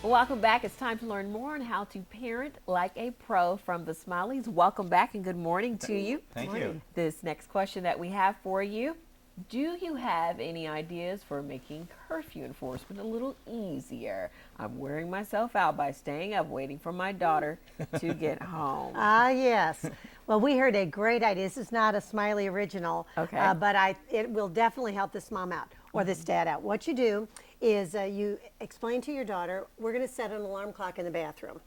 Welcome back. It's time to learn more on how to parent like a pro from the Smileys. Welcome back and good morning to you. Thank you. This next question that we have for you, do you have any ideas for making curfew enforcement a little easier? I'm wearing myself out by staying up waiting for my daughter to get home. Yes. Well, we heard a great idea. This is not a Smiley original, Okay. but it will definitely help this mom out or this dad out. What you do is you explain to your daughter, we're going to set an alarm clock in the bathroom.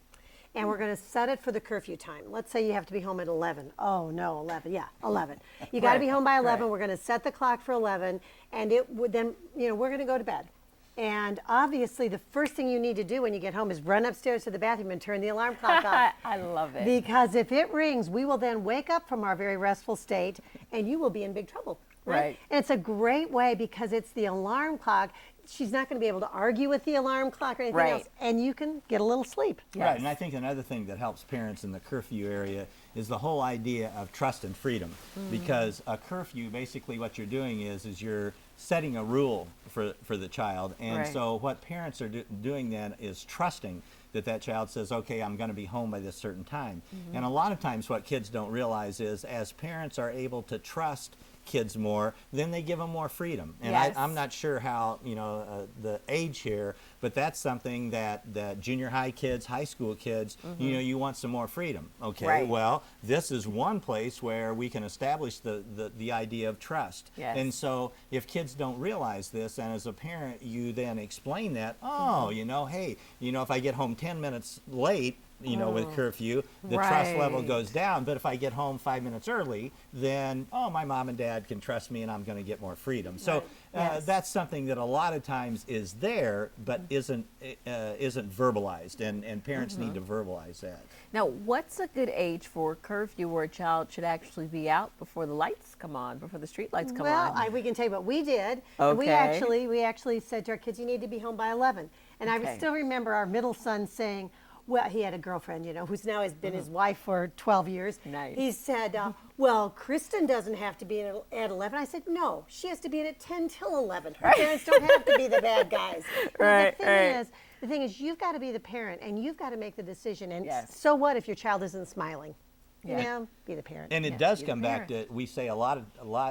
And we're going to set it for the curfew time. Let's say you have to be home at 11. Oh, no, 11. Yeah, 11. You got to be home by 11. Right. We're going to set the clock for 11. And it would then, we're going to go to bed. And obviously, the first thing you need to do when you get home is run upstairs to the bathroom and turn the alarm clock off. I love it. Because if it rings, we will then wake up from our very restful state and you will be in big trouble. Right. And it's a great way because it's the alarm clock. She's not going to be able to argue with the alarm clock or anything Right. else. And you can get a little sleep. Yes. Right, and I think another thing that helps parents in the curfew area is the whole idea of trust and freedom. Because a curfew, basically what you're doing is you're setting a rule for the child. And Right. so what parents are doing then is trusting that child says, okay, I'm going to be home by this certain time. And a lot of times what kids don't realize is as parents are able to trust kids more, then they give them more freedom. And Yes. I'm not sure how, the age here, but that's something that junior high kids, high school kids, you want some more freedom. Okay, Right. well, this is one place where we can establish the idea of trust. Yes. And so if kids don't realize this, and as a parent, you then explain that, oh, hey, if I get home 10 minutes late, with curfew, the trust level Right. goes down. But if I get home 5 minutes early, then, my mom and dad can trust me and I'm going to get more freedom. So Yes. that's something that a lot of times is there, but isn't verbalized. And parents need to verbalize that. Now, what's a good age for curfew where a child should actually be out before the lights come on, before the street lights come Well, on? we can tell you what we did. And we Okay. actually said to our kids, you need to be home by 11. And I Okay. still remember our middle son saying, well, he had a girlfriend, who's now has been his wife for 12 years. Nice. He said, well, Kristen doesn't have to be in at 11. I said, no, she has to be in at 10 till 11. Her parents don't have to be the bad guys. Right, the right. thing is, you've got to be the parent, and you've got to make the decision. And Yes. so what if your child isn't smiling? Yeah. Be the parent. And it Yeah, does be the come back parent. to, we say a lot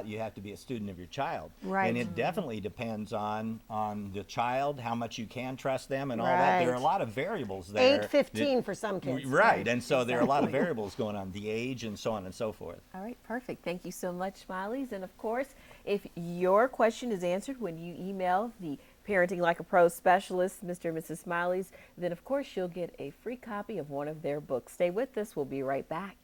you have to be a student of your child. Right. And it definitely depends on the child, how much you can trust them and all that. There are a Right. lot of variables there. 8:15 for some kids. Right. And so there are a lot of variables going on, the age and so on and so forth. All right, perfect. Thank you so much, Smileys. And of course, if your question is answered when you email the Parenting Like a Pro specialist, Mr. and Mrs. Smileys, then of course you'll get a free copy of one of their books. Stay with us. We'll be right back.